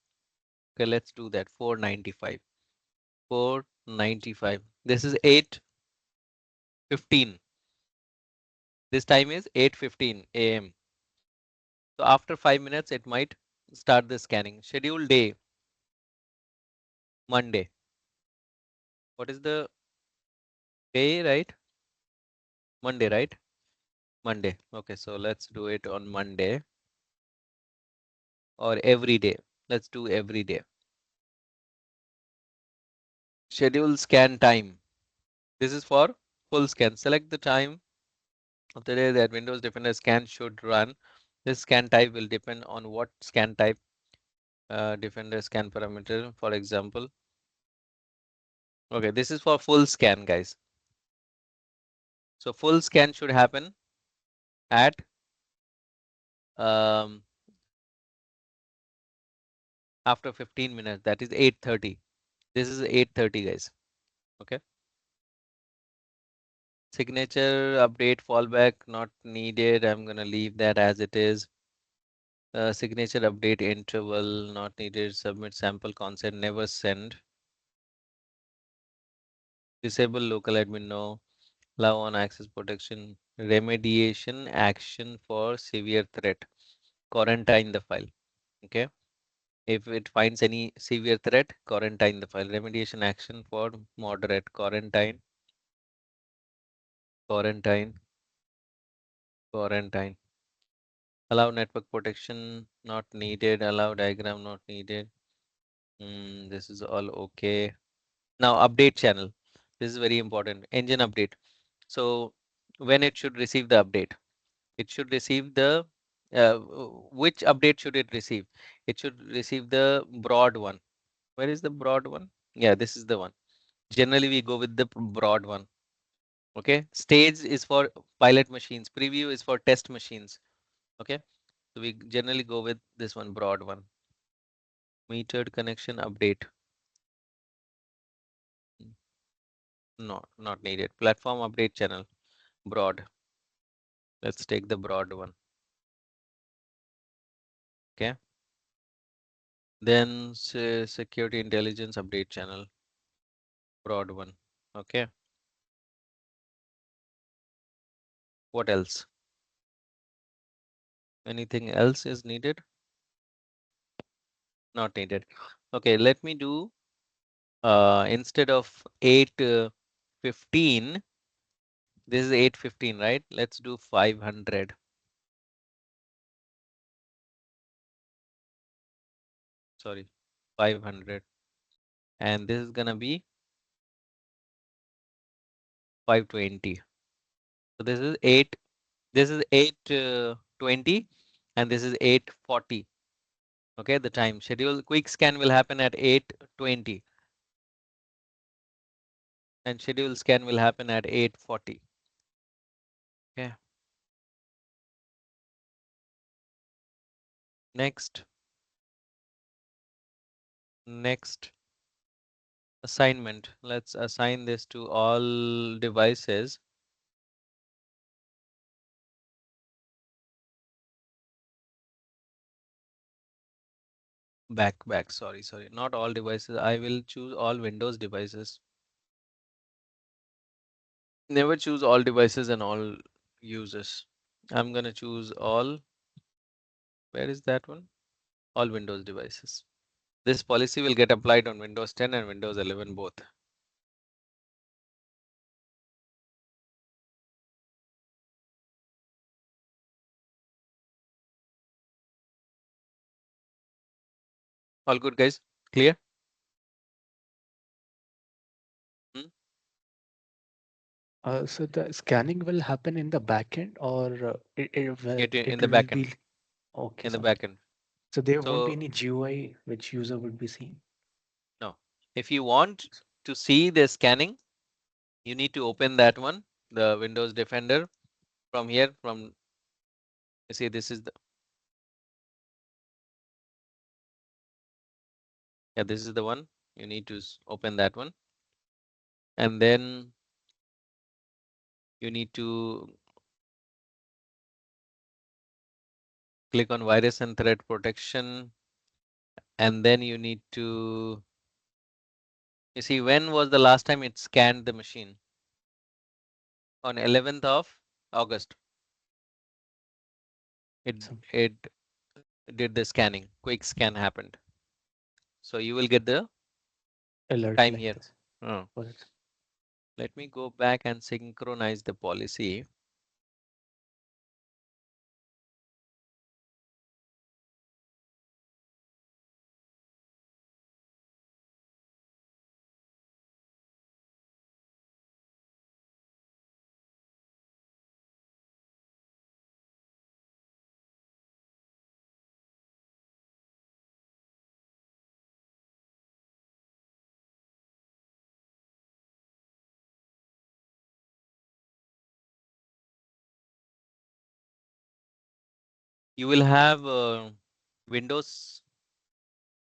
Okay, let's do that. 495. 495. This is 8:15. This time is 8:15 a.m. So after 5 minutes, it might start the scanning. Schedule day, Monday. What is the day, right? Monday, right? Monday. Okay, so let's do it on Monday or every day. Let's do every day. Schedule scan time. This is for full scan. Select the time of the day that Windows Defender scan should run. This scan type will depend on what scan type Defender scan parameter, for example. Okay, this is for full scan, guys. So full scan should happen at um, after 15 minutes. That is 8:30. This is 8:30, guys. Okay. Signature update fallback not needed. I'm gonna leave that as it is. Signature update interval not needed. Submit sample consent. Never send. Disable local admin. No. Allow on access protection, remediation action for severe threat, quarantine the file. Okay. If it finds any severe threat, quarantine the file. Remediation action for moderate, quarantine, quarantine, quarantine. Allow network protection, not needed. Allow diagram, not needed. This is all okay. Now update channel. This is very important. Engine update. So when it should receive the update, it should receive the which update should it receive? It should receive the broad one. Where is the broad one? Yeah, this is the one. Generally, we go with the broad one. Okay. Stage is for pilot machines. Preview is for test machines. Okay. So we generally go with this one, broad one. Metered connection update. No, not needed. Platform update channel. Broad. Let's take the broad one. Okay. Then security intelligence update channel. Broad one. Okay. What else? Anything else is needed? Not needed. Okay, let me do instead of 815, this is 815, right? Let's do 500. Sorry, 500. And this is gonna be 520. So this is 820 and this is 840. Okay, the time schedule quick scan will happen at 820 and schedule scan will happen at 840. Okay. Next. Next assignment. Let's assign this to all devices. Back, sorry, not all devices. I will choose all Windows devices. Never choose all devices and all users. I'm gonna choose all. Where is that one? All Windows devices. This policy will get applied on Windows 10 and Windows 11 both. All good, guys? Clear? Hmm? So the scanning will happen in the backend, or In it the will backend. be okay. In the Something. backend. So there won't be So any GUI which user would be seeing. no. If you want to see the scanning, you need to open that one, the Windows Defender from here. From you see, this is the this is the one. You need to open that one, and then you need to click on virus and threat protection, and then you need to you see when was the last time it scanned the machine? On 11th of August. It Some it did the scanning. Quick scan happened. So you will get the alert time like here. this. Oh, For it. let me go back and synchronize the policy. You will have Windows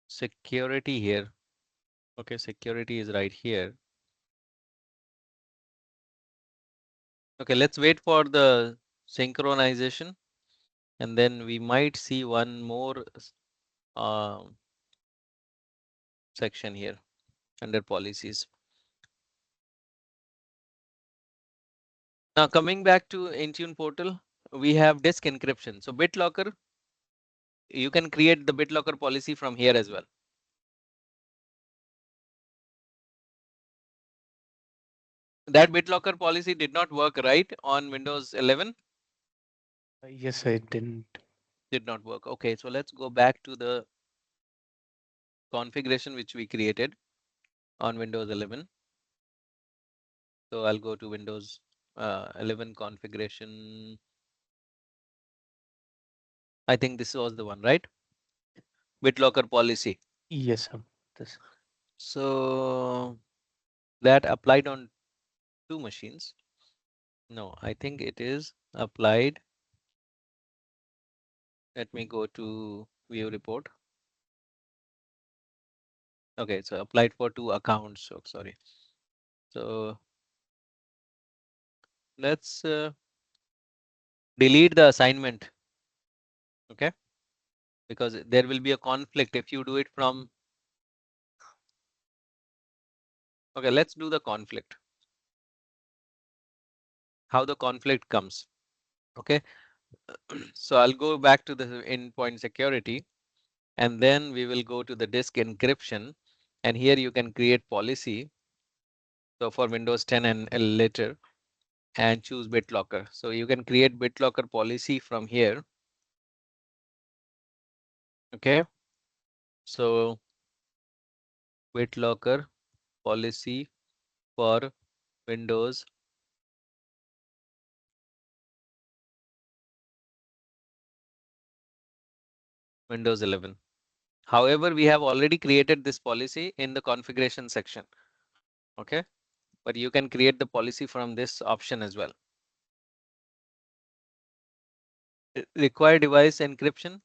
security here. Okay, security is right here. Okay, let's wait for the synchronization and then we might see one more uh, section here under policies. Now coming back to Intune portal, we have disk encryption. So BitLocker, you can create the BitLocker policy from here as well. That BitLocker policy did not work right on Windows 11. Yes, I didn't. Did not work. Okay, so let's go back to the configuration which we created on Windows 11. So I'll go to Windows 11 configuration. I think this was the one, right? BitLocker policy. Yes, sir. This. So that applied on 2 machines. No, I think it is applied. Let me go to view report. Okay, so applied for 2 accounts. So sorry. So let's delete the assignment. Okay, because there will be a conflict if you do it from. Okay, let's do the conflict. How the conflict comes. Okay, so I'll go back to the endpoint security, and then we will go to the disk encryption, and here you can create policy. So for Windows 10 and later, and choose BitLocker. So you can create BitLocker policy from here. Okay, so BitLocker policy for Windows Windows 11. However, we have already created this policy in the configuration section. Okay, but you can create the policy from this option as well. Require device encryption.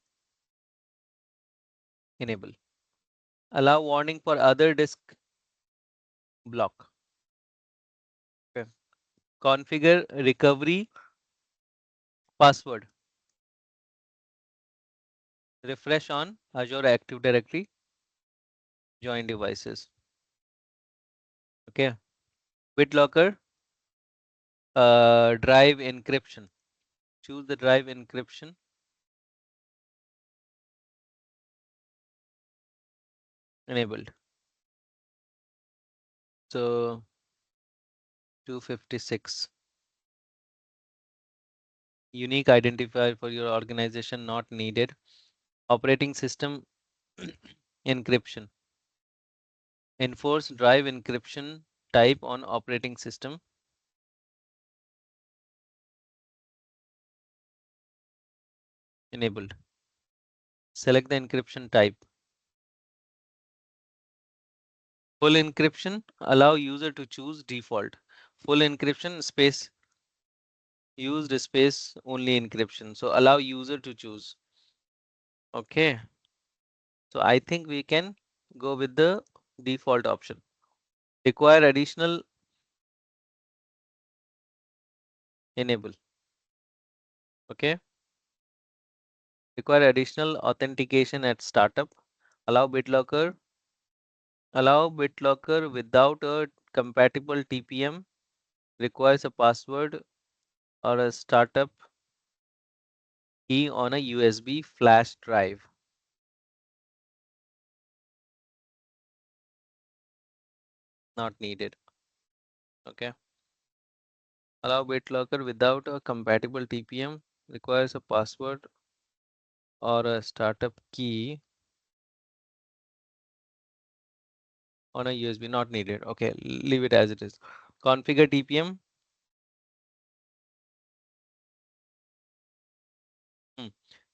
Enable. Allow warning for other disk block. Okay. Configure recovery password. Refresh on Azure Active Directory. Join devices. Okay. BitLocker drive encryption. Choose the drive encryption. Enabled. So 256. Unique identifier for your organization not needed. Operating system encryption. Enforce drive encryption type on operating system. Enabled. Select the encryption type. Full encryption, allow user to choose default. Full encryption space used space only encryption. So allow user to choose. Okay. So I think we can go with the default option. Require additional. Enable. Okay. Require additional authentication at startup. Allow BitLocker. Allow BitLocker without a compatible TPM. Requires a password or a startup key on a USB flash drive. Not needed. Okay. Allow BitLocker without a compatible TPM. Requires a password or a startup key on a USB. Not needed. Okay. Leave it as it is. Configure TPM.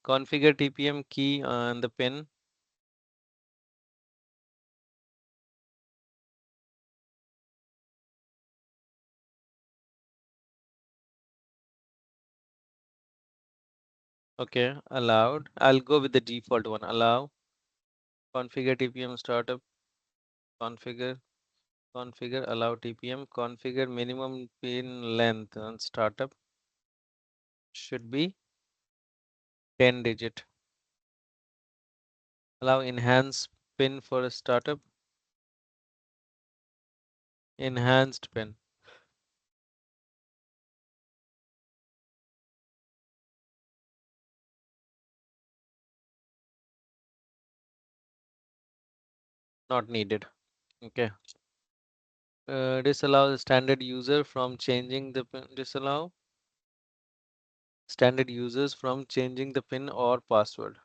Configure TPM key on the pin. Okay, allowed. I'll go with the default one. Allow. Configure TPM startup. Configure. Configure. Allow TPM. Configure minimum pin length on startup. Should be 10 digit. Allow enhanced pin for a startup. Enhanced pin. Not needed. Okay. Disallow the standard user from changing the pin. Disallow standard users from changing the pin or password.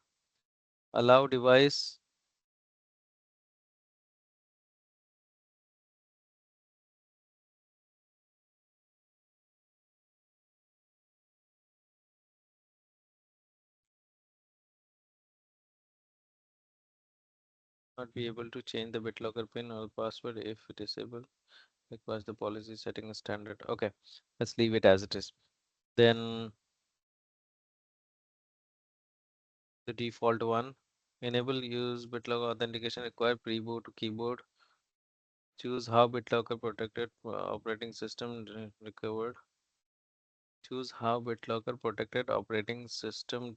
Allow device not be able to change the BitLocker pin or password if disabled. Requires the policy setting the standard. Okay, let's leave it as it is. Then the default one, enable use BitLocker authentication require pre-boot keyboard. Choose how BitLocker protected operating system recovered. Choose how BitLocker protected operating system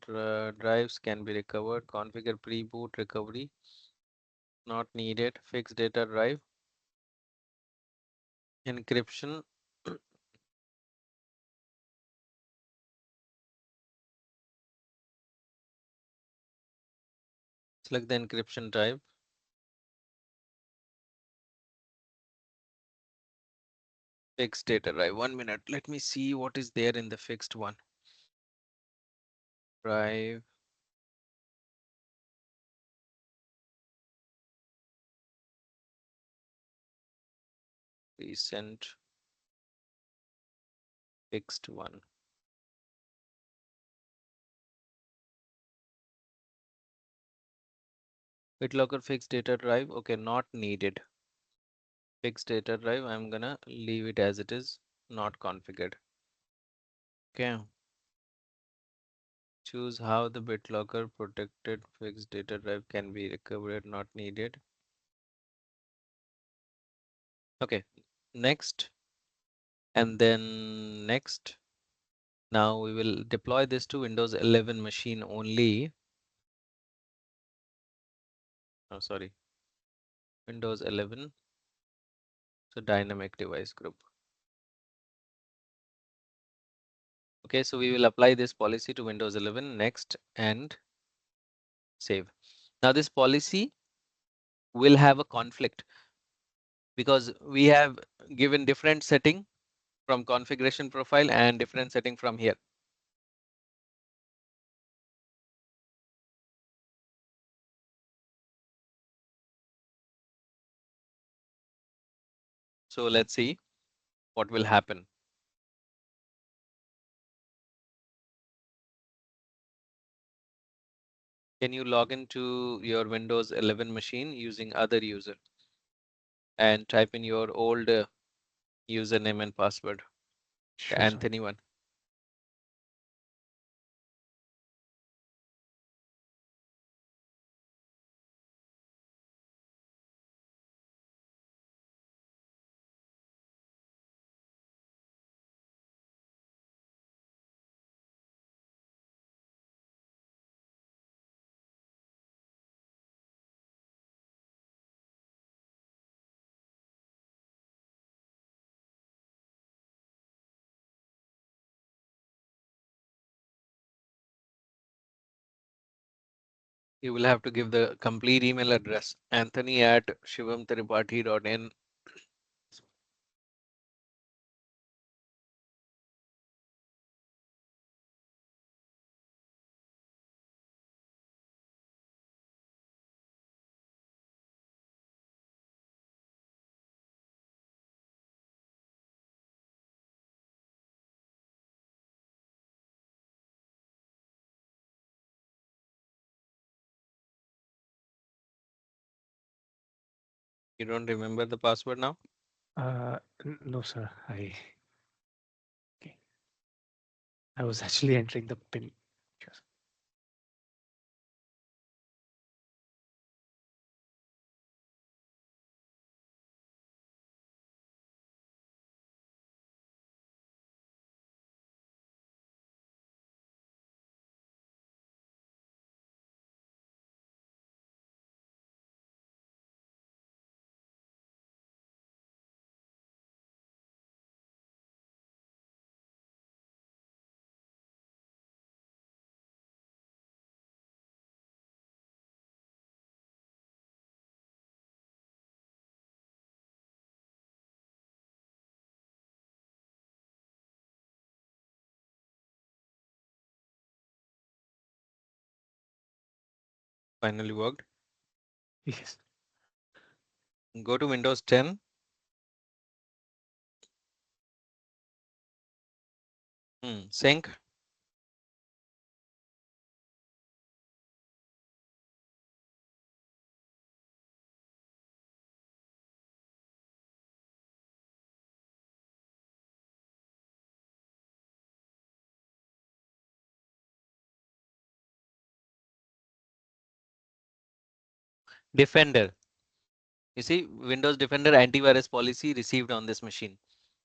drives can be recovered. Configure pre-boot recovery. Not needed. Fix data drive. Encryption. Select the encryption type. Fixed data drive. 1 minute. Let me see what is there in the fixed one. Drive. Recent. Fixed one. BitLocker fixed data drive. Okay, not needed. Fixed data drive. I'm gonna leave it as it is. Not configured. Okay. Choose how the BitLocker protected fixed data drive can be recovered. Not needed. Okay. Next. And then next. Now we will deploy this to Windows 11 machine only. Oh, sorry. Windows 11. So dynamic device group. Okay, so we will apply this policy to Windows 11 next and save. Now this policy will have a conflict because we have given different setting from configuration profile and different setting from here. So let's see what will happen. Can you log into your Windows 11 machine using other user and type in your old username and password? Sure, sir. Anthony one. You will have to give the complete email address, anthony@shivam.tripathi.in. You don't remember the password now? No, sir. Okay. I was actually entering the pin. Sure, sir. finally worked. Yes. Go to Windows 10. Sync. Defender. You see, Windows Defender antivirus policy received on this machine.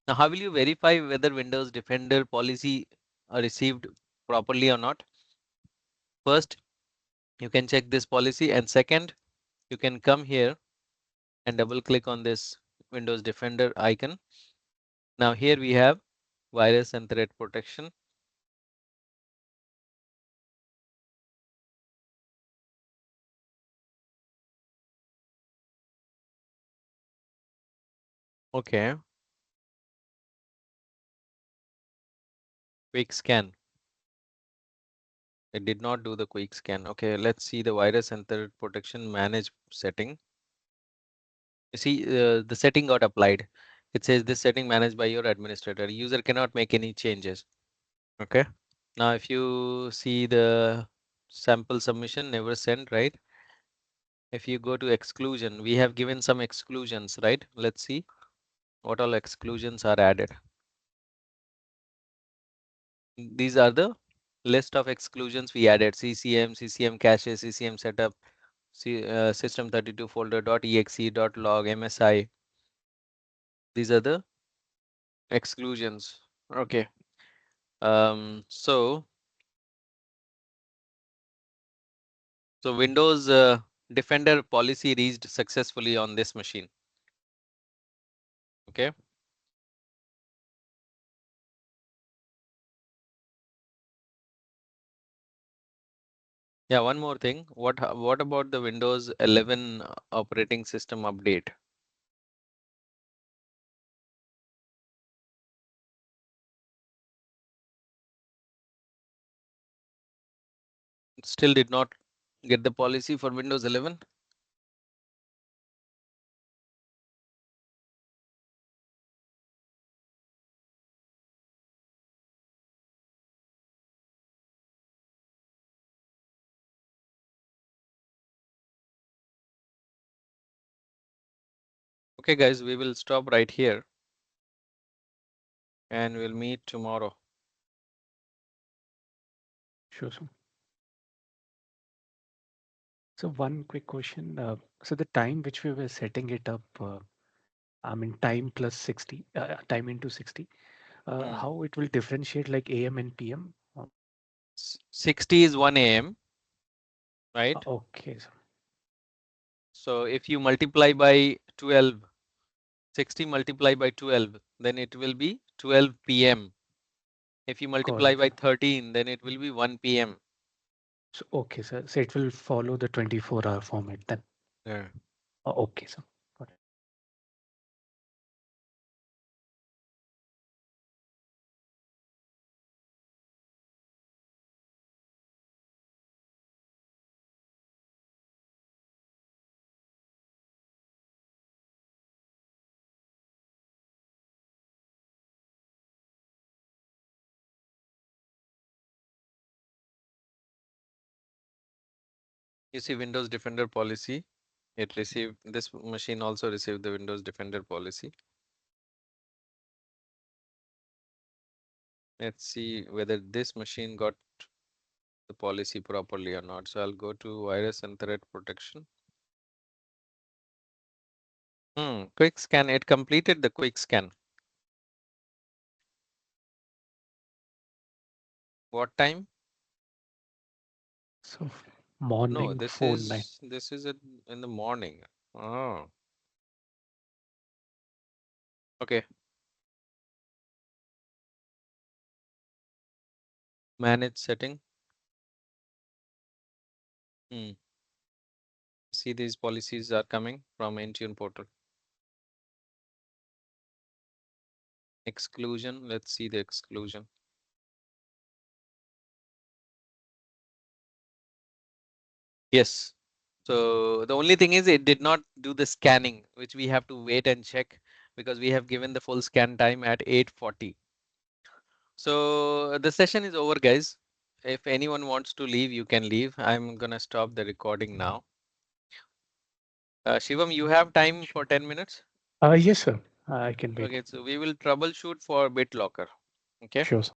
Now, how will you verify whether Windows Defender policy are received properly or not? First, you can check this policy, and second, you can come here and double click on this Windows Defender icon. Now here we have virus and threat protection. Okay, quick scan. It did not do the quick scan. Okay, let's see the virus and threat protection manage setting. You see, the setting got applied. It says this setting managed by your administrator. User cannot make any changes. Okay. Now, if you see the sample submission never sent, right? If you go to exclusion, we have given some exclusions, right? Let's see what all exclusions are added. These are the list of exclusions we added: CCM, CCM cache, CCM setup, system32 folder .exe .log MSI. These are the exclusions. Okay. So Windows Defender policy reached successfully on this machine. Okay. Yeah, one more thing. What about the Windows 11 operating system update? It still did not get the policy for Windows 11. Okay, guys, we will stop right here and we'll meet tomorrow. Sure, sir. So one quick question. So the time which we were setting it up, I mean time plus 60, time into 60, Hmm. how it will differentiate like AM and PM? 60 is 1 a.m., right? Okay, sir. So if you multiply by 12, 60 multiply by 12, then it will be 12 p.m. If you Got multiply it, by sir. 13, then it will be 1 p.m. So, okay, sir. So it will follow the 24-hour format then. Yeah. Okay, sir. Got it. You see Windows Defender policy. It received, this machine also received the Windows Defender policy. Let's see whether this machine got the policy properly or not. So I'll go to virus and threat protection. Quick scan. It completed the quick scan. What time? So No, morning this 4:09. is in the morning. Oh, okay. Manage setting. Hmm. See, these policies are coming from Intune portal. Exclusion. Let's see the exclusion. Yes. So the only thing is it did not do the scanning, which we have to wait and check because we have given the full scan time at 8:40. So the session is over, guys. If anyone wants to leave, you can leave. I'm gonna stop the recording now. Shivam, you have time for 10 minutes? Yes, sir. I can wait. Okay, so we will troubleshoot for BitLocker. Okay. Sure, sir.